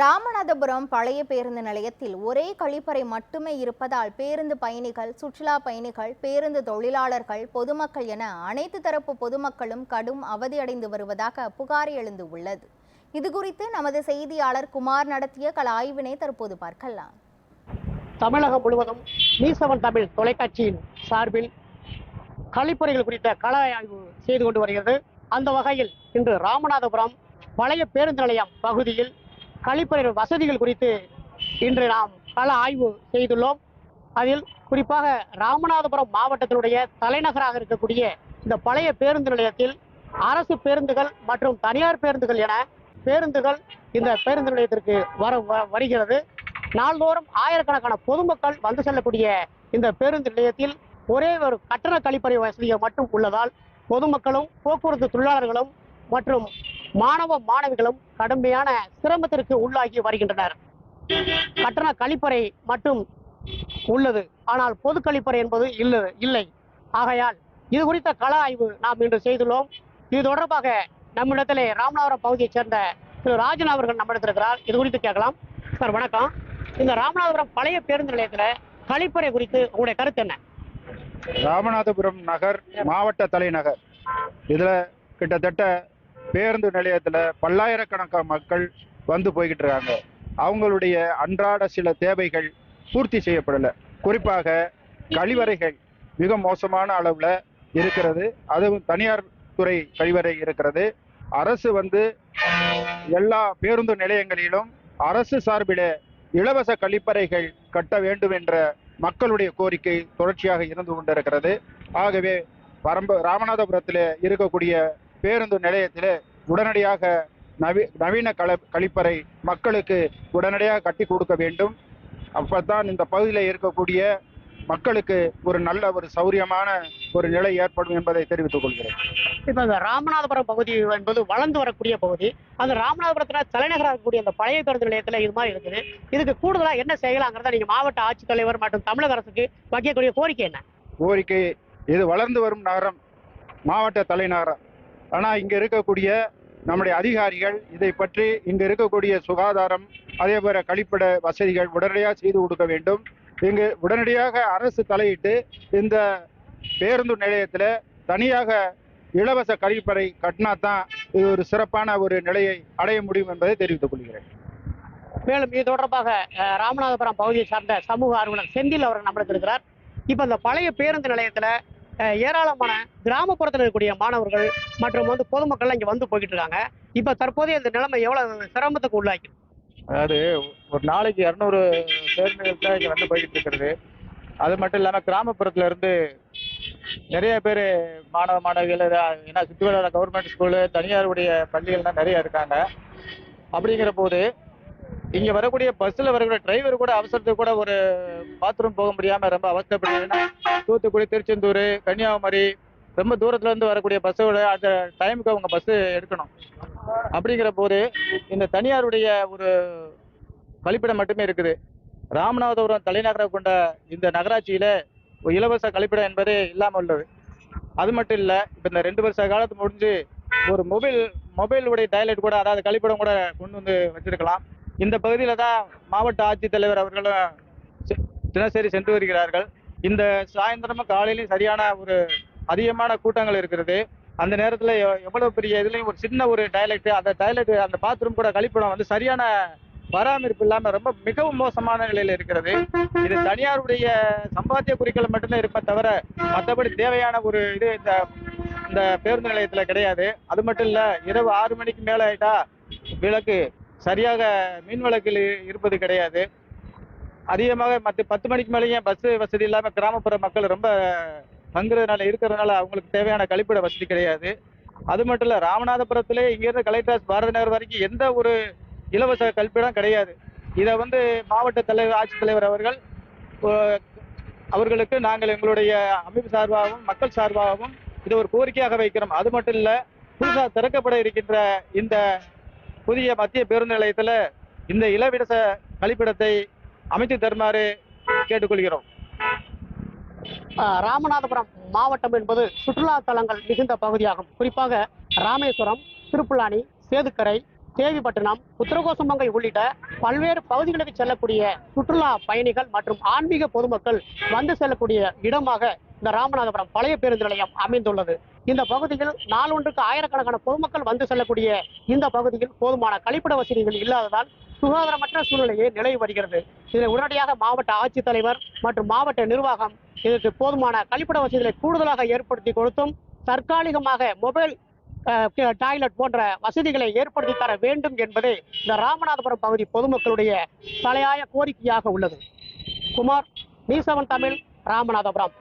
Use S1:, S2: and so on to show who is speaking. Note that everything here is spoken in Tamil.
S1: ராமநாதபுரம் பழைய பேருந்து நிலையத்தில் ஒரே கழிப்பறை மட்டுமே இருப்பதால் பேருந்து பயணிகள், சுற்றுலா பயணிகள், பேருந்து தொழிலாளர்கள், பொதுமக்கள் என அனைத்து தரப்பு பொதுமக்களும் கடும் அவதியடைந்து வருவதாக புகார் எழுந்து உள்ளது. இதுகுறித்து நமது செய்தியாளர் குமார் நடத்திய கள ஆய்வினை தற்போது பார்க்கலாம்.
S2: தமிழகம் முழுவதும் மீ7 தமிழ் தொலைக்காட்சியின் சார்பில் கழிப்பறைகள் குறித்த கள ஆய்வு செய்து கொண்டு வருகிறது. அந்த வகையில் இன்று ராமநாதபுரம் பழைய பேருந்து நிலையம் பகுதியில் கழிப்பறை வசதிகள் குறித்து இன்று நாம் கள ஆய்வு செய்துள்ளோம். அதில் குறிப்பாக ராமநாதபுரம் மாவட்டத்தினுடைய தலைநகராக இருக்கக்கூடிய இந்த பழைய பேருந்து நிலையத்தில் அரசு பேருந்துகள் மற்றும் தனியார் பேருந்துகள் என பேருந்துகள் இந்த பேருந்து நிலையத்திற்கு வருகிறது. நாள்தோறும் ஆயிரக்கணக்கான பொதுமக்கள் வந்து செல்லக்கூடிய இந்த பேருந்து நிலையத்தில் ஒரே ஒரு கட்டண கழிப்பறை வசதியை மட்டும் உள்ளதால் பொதுமக்களும் போக்குவரத்து தொழிலாளர்களும் மற்றும் மாணவ மாணவிகளும் கடுமையான சிரமத்திற்கு உள்ளாகி வருகின்றனர். கட்டண கழிப்பறை மட்டும் உள்ளது, ஆனால் பொது கழிப்பறை என்பது இல்லை. ஆகையால் இது குறித்த கள ஆய்வு நாம் இன்று செய்துள்ளோம். இது தொடர்பாக நம்மிடத்திலே ராமநாதபுரம் பகுதியைச் சேர்ந்த திரு ராஜன் அவர்கள் நம்மிடத்திருக்கிறார். இது குறித்து கேட்கலாம். சார் வணக்கம். இந்த ராமநாதபுரம் பழைய பேருந்து நிலையத்தில் கழிப்பறை குறித்து உங்களுடைய கருத்து என்ன?
S3: ராமநாதபுரம் நகர் மாவட்ட தலைநகர். இதுல கிட்டத்தட்ட பேருந்து நிலையத்துல பல்லாயிரக்கணக்கான மக்கள் வந்து போய்கிட்டு இருக்காங்க. அவங்களுடைய அன்றாட சில தேவைகள் பூர்த்தி செய்யப்படலை. குறிப்பாக கழிவறைகள் மிக மோசமான அளவுல இருக்கிறது. அதுவும் தனியார் துறை கழிவறை இருக்கிறது. அரசு எல்லா பேருந்து நிலையங்களிலும் அரசு சார்பில இலவச கழிப்பறைகள் கட்ட வேண்டும் என்ற மக்களுடைய கோரிக்கை தொடர்ச்சியாக இருந்து கொண்டிருக்கிறது. ஆகவே ராமநாதபுரத்தில் இருக்கக்கூடிய பேருந்து நிலையத்தில் உடனடியாக நவீன கழிப்பறை மக்களுக்கு உடனடியாக கட்டி கொடுக்க வேண்டும். அப்பதான் இந்த பகுதியில் இருக்கக்கூடிய மக்களுக்கு ஒரு நல்ல ஒரு சௌரியமான ஒரு நிலை ஏற்படும் என்பதை தெரிவித்துக் கொள்கிறேன்.
S2: இப்ப இந்த ராமநாதபுரம் பகுதி என்பது வளர்ந்து வரக்கூடிய பகுதி. அந்த ராமநாதபுரத்துல தலைநகராக இருக்கக்கூடிய அந்த பழைய பேருந்து நிலையத்துல இது மாதிரி இருக்குது. இதுக்கு கூடுதலா என்ன செய்யலாங்கிறத நீங்க மாவட்ட ஆட்சித்தலைவர் மற்றும் தமிழக அரசுக்கு வைக்கக்கூடிய கோரிக்கை என்ன?
S3: கோரிக்கை, இது வளர்ந்து வரும் நகரம், மாவட்ட தலைநகரம். ஆனா இங்க இருக்கக்கூடிய நம்முடைய அதிகாரிகள் இதை பற்றி இங்க இருக்கக்கூடிய சுகாதாரம், அதே போல கழிப்பிட வசதிகள் உடனடியாக செய்து கொடுக்க வேண்டும். இங்கு உடனடியாக அரசு தலையிட்டு இந்த பேருந்து நிலையத்துல தனியாக இலவச கழிப்பறை கட்டினாதான் இது ஒரு சிறப்பான ஒரு நிலையை அடைய முடியும் என்பதை தெரிவித்துக் கொள்கிறேன்.
S2: மேலும் இது தொடர்பாக ராமநாதபுரம் பகுதியை சார்ந்த சமூக ஆர்வலர் செந்தில் அவர்கள் நம்மளுக்கு. இப்ப இந்த பழைய பேருந்து நிலையத்துல ஏராளமான கிராமப்புறத்தில் இருக்கக்கூடிய மாணவர்கள் மற்றும் பொதுமக்கள் இங்க வந்து போய்கிட்டு இருக்காங்க. இப்ப தற்போதைய இந்த நிலைமை எவ்வளவு சிரமத்துக்கு உள்ளாக்கி?
S4: அதாவது ஒரு நாளைக்கு 200 பேருந்துகள் தான் இங்க வந்து போய்கிட்டு இருக்கிறது. அது மட்டும் இல்லாம கிராமப்புறத்துல இருந்து நிறைய பேர் மாணவ மாணவிகள், ஏன்னா சுற்றி வர கவர்மெண்ட் ஸ்கூலு, தனியாருடைய பள்ளிகள் தான் நிறைய இருக்காங்க. அப்படிங்கிற போது இங்க வரக்கூடிய பஸ்ல வரக்கூடிய டிரைவர் கூட அவசரத்துக்கு கூட ஒரு பாத்ரூம் போக முடியாம ரொம்ப அவசரப்படுது. தூத்துக்குடி, திருச்செந்தூர், கன்னியாகுமரி ரொம்ப தூரத்துல இருந்து வரக்கூடிய பஸ்ஸோட அந்த டைமுக்கு அவங்க பஸ் எடுக்கணும். அப்படிங்கிற போது இந்த தனியாருடைய ஒரு கழிப்பிடம் மட்டுமே இருக்குது. ராமநாதபுரம் தலைநகராக கொண்ட இந்த நகராட்சியில இலவச கழிப்பிடம் என்பது இல்லாமல் உள்ளது. அது மட்டும் இல்ல, இப்ப இந்த 2 வருஷ காலத்து முடிஞ்சு ஒரு மொபைலுடைய டாய்லெட் கூட, அதாவது கழிப்பிடம் கூட கொண்டு வந்து வச்சிருக்கலாம். இந்த பகுதியில தான் மாவட்ட ஆட்சித்தலைவர் அவர்களும் தினசரி சென்று வருகிறார்கள். இந்த சாயந்தரமும் காலையிலையும் சரியான ஒரு அதிகமான கூட்டங்கள் இருக்கிறது. அந்த நேரத்துல எவ்வளவு பெரிய இதுலயும் ஒரு சின்ன ஒரு டாய்லெட், அந்த பாத்ரூம் கூட கழிப்பிடம் சரியான பராமரிப்பு இல்லாம ரொம்ப மிகவும் மோசமான நிலையில இருக்கிறது. இது தனியாருடைய சம்பாத்திய குறிக்கோள் மட்டும்தான் இருப்ப தவிர மற்றபடி தேவையான ஒரு இது இந்த பேருந்து நிலையத்துல கிடையாது. அது மட்டும் இல்ல, இரவு 6 மணிக்கு மேல ஆயிட்டா விளக்கு சரியாக மின் விளக்கில் இருப்பது கிடையாது. அதிகமாக 10 மணிக்கு மேலேயும் பஸ் வசதி இல்லாம கிராமப்புற மக்கள் ரொம்ப இருக்கிறதுனால அவங்களுக்கு தேவையான கழிப்பிட வசதி கிடையாது. அது மட்டும் இல்ல, ராமநாதபுரத்திலே இங்கிருந்து கலெக்டர் பாரதி நகர் வரைக்கும் எந்த ஒரு இலவச கழிப்பிடம் கிடையாது. இதை மாவட்ட தலைவர், ஆட்சித்தலைவர் அவர்களுக்கு நாங்கள் எங்களுடைய அமைப்பு சார்பாகவும் மக்கள் சார்பாகவும் இதை ஒரு கோரிக்கையாக வைக்கிறோம். அது மட்டும் இல்ல, புதுசாக திறக்கப்பட இருக்கின்ற இந்த புதிய மத்திய பேருந்து நிலையத்துல இந்த இலவச கழிப்பிடத்தை அமைத்து தருமாறு கேட்டுக்கொள்கிறோம்.
S2: ராமநாதபுரம் மாவட்டம் என்பது சுற்றுலா தலங்கள் மிகுந்த பகுதியாகும். குறிப்பாக ராமேஸ்வரம், திருப்புலானி, சேதுக்கரை, தேவிப்பட்டினம், உத்தரகோசமங்கை உள்ளிட்ட பல்வேறு பகுதிகளுக்கு செல்லக்கூடிய சுற்றுலா பயணிகள் மற்றும் ஆன்மீக பொதுமக்கள் வந்து செல்லக்கூடிய இடமாக இந்த ராமநாதபுரம் பழைய பேருந்து நிலையம் அமைந்துள்ளது. இந்த பகுதியில் நாளொன்றுக்கு ஆயிரக்கணக்கான பொதுமக்கள் வந்து செல்லக்கூடிய இந்த பகுதியில் போதுமான கழிப்பிட வசதிகள் இல்லாததால் சுகாதாரமற்ற சூழ்நிலையே நிலவி வருகிறது. இதில் உடனடியாக மாவட்ட ஆட்சித்தலைவர் மற்றும் மாவட்ட நிர்வாகம் இதற்கு போதுமான கழிப்பிட வசதிகளை கூடுதலாக ஏற்படுத்தி கொடுத்தும் தற்காலிகமாக மொபைல் டாய்லெட் போன்ற வசதிகளை ஏற்படுத்தி தர வேண்டும் என்பதே இந்த ராமநாதபுரம் பகுதி பொதுமக்களுடைய தலையாய கோரிக்கையாக உள்ளது. குமார், நியூஸ் 7 தமிழ், ராமநாதபுரம்.